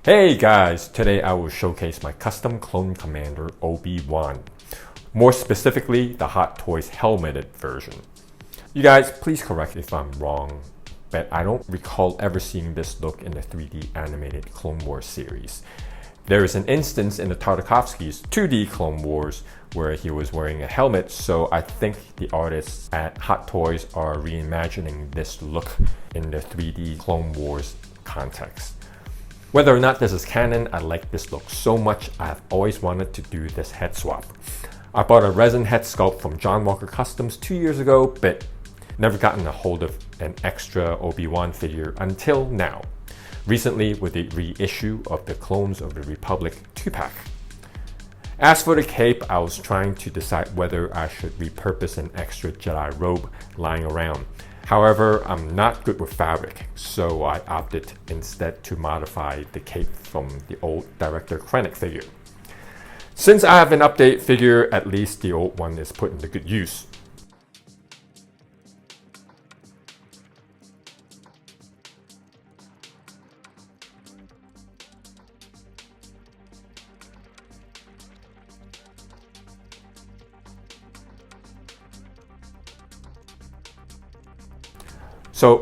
Hey guys, today I will showcase my custom Clone Commander Obi-Wan. More specifically, the Hot Toys helmeted version. You guys, please correct if I'm wrong, but I don't recall ever seeing this look in the 3D animated Clone Wars series. There is an instance in the Tartakovsky's 2D Clone Wars where he was wearing a helmet, so I think the artists at Hot Toys are reimagining this look in the 3D Clone Wars context. Whether or not this is canon, I like this look so much I've always wanted to do this head swap. I bought a resin head sculpt from John Walker Customs 2 years ago, but never gotten a hold of an extra Obi-Wan figure until now. Recently with the reissue of the Clones of the Republic 2-pack. As for the cape, I was trying to decide whether I should repurpose an extra Jedi robe lying around. However, I'm not good with fabric, so I opted instead to modify the cape from the old Director Krennic figure. Since I have an update figure, at least the old one is put into good use. So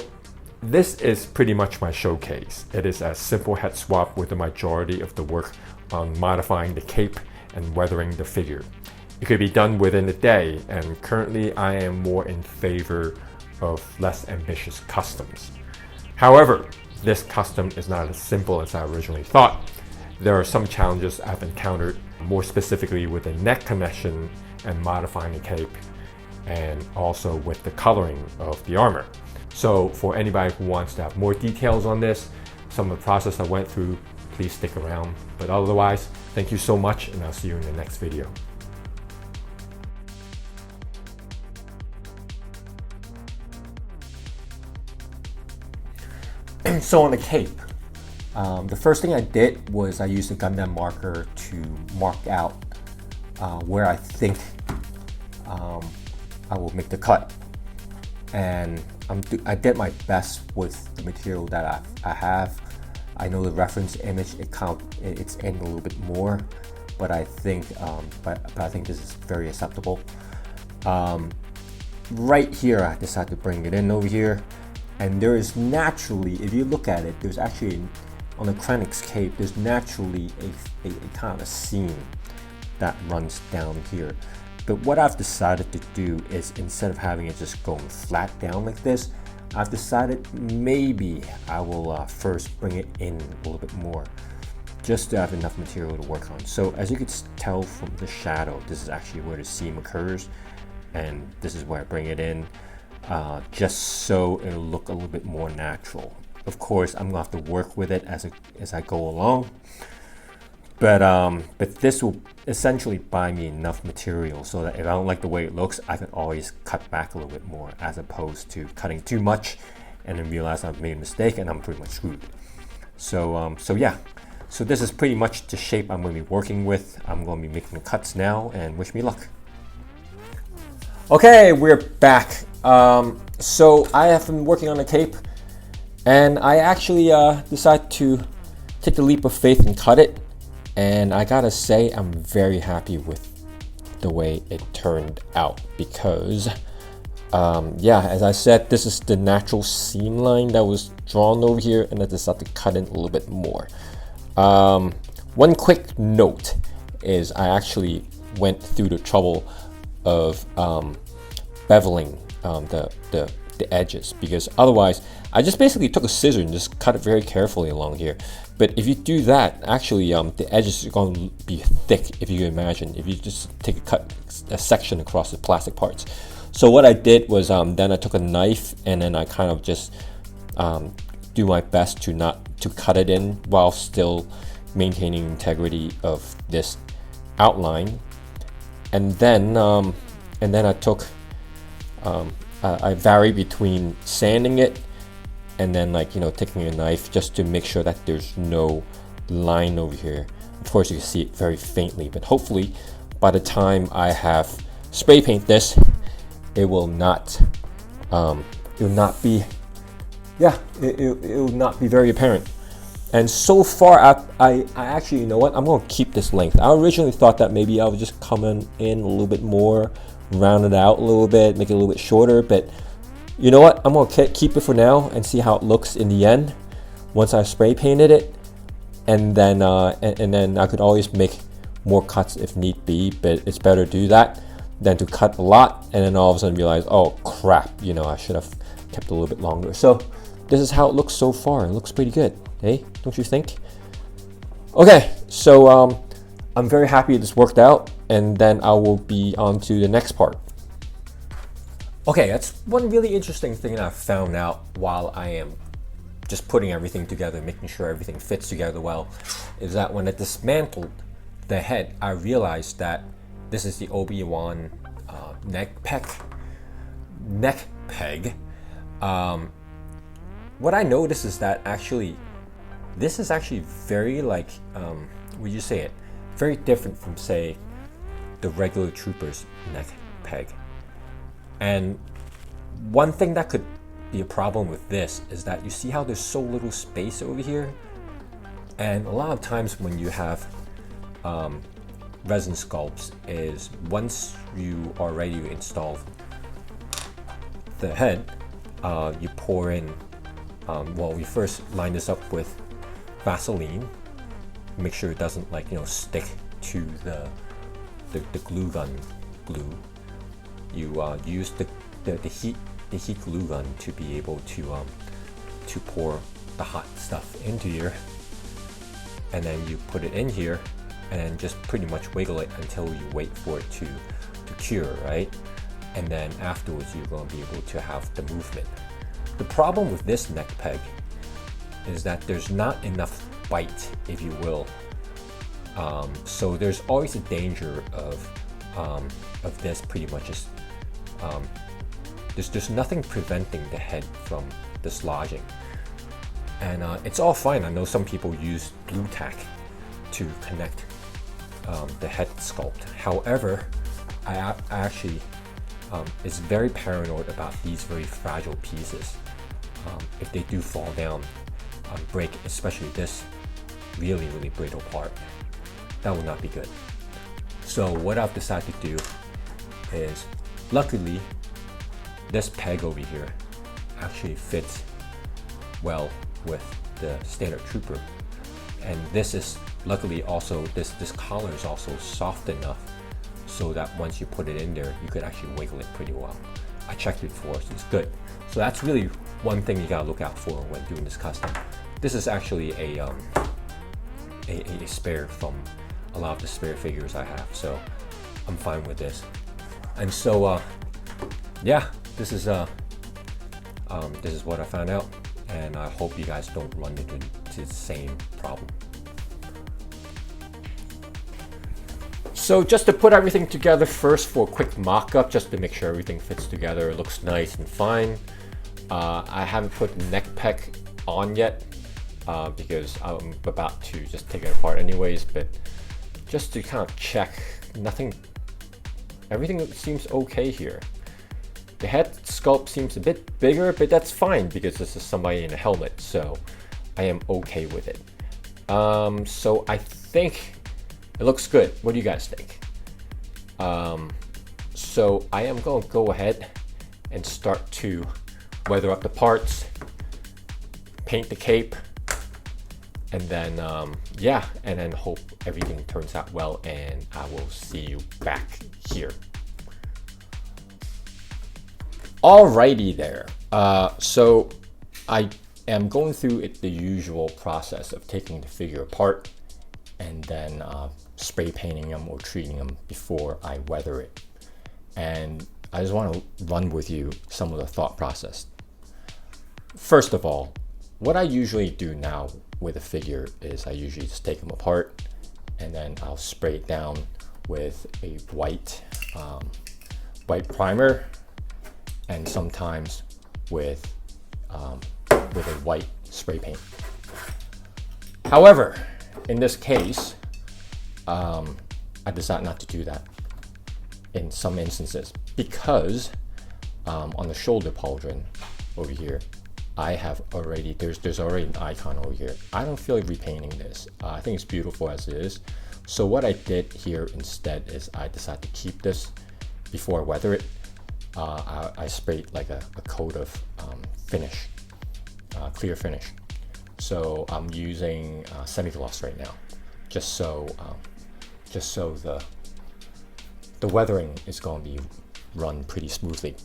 this is pretty much my showcase. It is a simple head swap with the majority of the work on modifying the cape and weathering the figure. It could be done within a day, and currently I am more in favor of less ambitious customs. However, this custom is not as simple as I originally thought. There are some challenges I've encountered, more specifically with the neck connection and modifying the cape, and also with the coloring of the armor. So for anybody who wants to have more details on this, some of the process I went through, please stick around. But otherwise, thank you so much, and I'll see you in the next video. So on the cape, the first thing I did was I used a Gundam marker to mark out where I think I will make the cut. And I did my best with the material that I have. I know the reference image, it's in a little bit more, but I think I think this is very acceptable. Right here, I decided to bring it in over here, and there is naturally, if you look at it, there's actually on the Krennic's cape, there's naturally a kind of a seam that runs down here. But what I've decided to do is, instead of having it just going flat down like this, I've decided maybe I will first bring it in a little bit more, just to have enough material to work on. So as you can tell from the shadow, this is actually where the seam occurs, and this is where I bring it in, just so it'll look a little bit more natural. Of course, I'm gonna have to work with it as I go along. But this will essentially buy me enough material so that if I don't like the way it looks, I can always cut back a little bit more, as opposed to cutting too much and then realize I've made a mistake and I'm pretty much screwed. So yeah, so this is pretty much the shape I'm going to be working with. I'm going to be making the cuts now, and wish me luck. Okay, we're back. So I have been working on the cape, and I actually decided to take the leap of faith and cut it. And I gotta say, I'm very happy with the way it turned out, because yeah, as I said, this is the natural seam line that was drawn over here, and I decided to cut in a little bit more. One quick note is I actually went through the trouble of beveling the edges, because otherwise I just basically took a scissor and just cut it very carefully along here. But if you do that, actually the edges are going to be thick, if you can imagine, if you just take a section across the plastic parts. So what I did was then I took a knife, and then I kind of just do my best to cut it in while still maintaining integrity of this outline. And then I took I vary between sanding it and then, like, taking a knife just to make sure that there's no line over here. Of course, you can see it very faintly, but hopefully by the time I have spray paint this, it will not be very apparent. And so far, I actually, you know what, I'm going to keep this length. I originally thought that maybe I would just come in a little bit more, round it out a little bit, make it a little bit shorter, but you know what, I'm going to keep it for now and see how it looks in the end once I spray painted it. And then and then I could always make more cuts if need be, but it's better to do that than to cut a lot and then all of a sudden realize, oh crap, you know, I should have kept a little bit longer. So this is how it looks so far. It looks pretty good, hey? Don't you think? Okay, so I'm very happy this worked out, and then I will be on to the next part. Okay, that's one really interesting thing that I found out while I am just putting everything together, making sure everything fits together well, is that when I dismantled the head, I realized that this is the Obi-Wan neck peg. What I noticed is that actually, this is actually very like, would you say it? Very different from, say, the regular Trooper's neck peg. And one thing that could be a problem with this is that you see how there's so little space over here, and a lot of times when you have resin sculpts, is once you are ready to install the head, you pour in, well, we first line this up with Vaseline, make sure it doesn't, like, you know, stick to the glue gun glue. You use the heat glue gun to be able to pour the hot stuff into here, and then you put it in here and then just pretty much wiggle it until you wait for it to cure, right? And then afterwards you're going to be able to have the movement. The problem with this neck peg is that there's not enough bite, if you will. So there's always a danger of this pretty much just there's nothing preventing the head from dislodging, and it's all fine. I know some people use glue tack to connect the head sculpt. However, I actually is very paranoid about these very fragile pieces. If they do fall down, break, especially this really brittle part, that will not be good. So what I've decided to do is, luckily, this peg over here actually fits well with the standard Trooper, and this is luckily also this collar is also soft enough so that once you put it in there, you could actually wiggle it pretty well. I checked it before, so it's good. So that's really one thing you gotta look out for when doing this custom. This is actually a spare from a lot of the spare figures I have, so I'm fine with this. And so yeah, this is what I found out, and I hope you guys don't run into the same problem. So just to put everything together first for a quick mock-up, just to make sure everything fits together, it looks nice and fine. I haven't put the neck peg on yet because I'm about to just take it apart anyways, but just to kind of check, everything seems okay here. The head sculpt seems a bit bigger, but that's fine because this is somebody in a helmet, so I am okay with it. So I think it looks good. What do you guys think? So I am going to go ahead and start to weather up the parts, paint the cape, and then yeah, and then hope everything turns out well, and I will see you back here. Alrighty there. So I am going through the usual process of taking the figure apart and then spray painting them or treating them before I weather it. And I just want to run with you some of the thought process. First of all, what I usually do now with a figure is I usually just take them apart and then I'll spray it down with a white primer, and sometimes with a white spray paint. However, in this case, I decided not to do that in some instances because on the shoulder pauldron over here, I have already, there's already an icon over here. I don't feel like repainting this. I think it's beautiful as it is. So what I did here instead is I decided to keep this before I weather it. I sprayed like a coat of finish, clear finish. So I'm using semi-gloss right now, just so the weathering is going to be run pretty smoothly.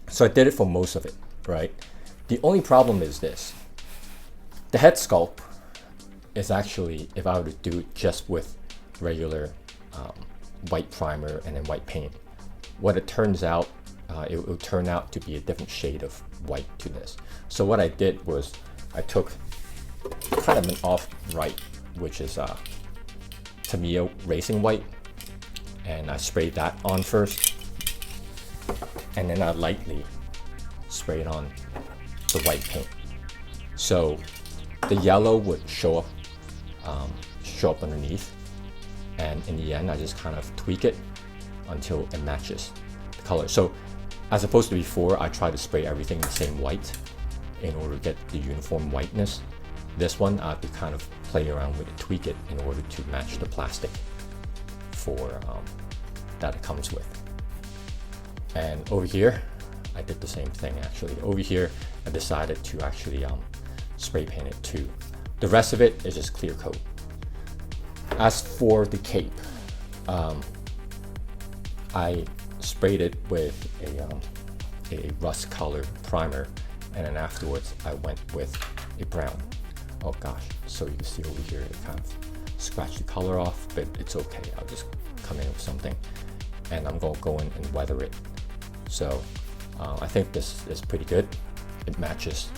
So I did it for most of it, right? The only problem is this. The head sculpt is actually, if I were to do it just with regular white primer and then white paint, what it turns out, it will turn out to be a different shade of white to this. So what I did was I took kind of an off-white, which is Tamiya Racing White, and I sprayed that on first, and then I lightly sprayed on the white paint. So the yellow would show up underneath, and in the end I just kind of tweak it until it matches the color. So as opposed to before, I try to spray everything the same white in order to get the uniform whiteness. This one I have to kind of play around with it, tweak it in order to match the plastic for that it comes with. And over here I did the same thing actually. Over here I decided to actually spray paint it too. The rest of it is just clear coat. As for the cape, I sprayed it with a rust color primer, and then afterwards I went with a brown. Oh gosh, so you can see over here it kind of scratched the color off, but it's okay. I'll just come in with something, and I'm going to go in and weather it. So I think this is pretty good. It matches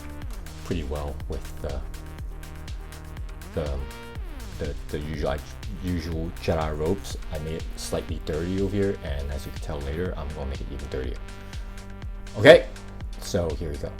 pretty well with the usual Jedi robes. I made it slightly dirty over here, and as you can tell later, I'm going to make it even dirtier. Okay, so here we go.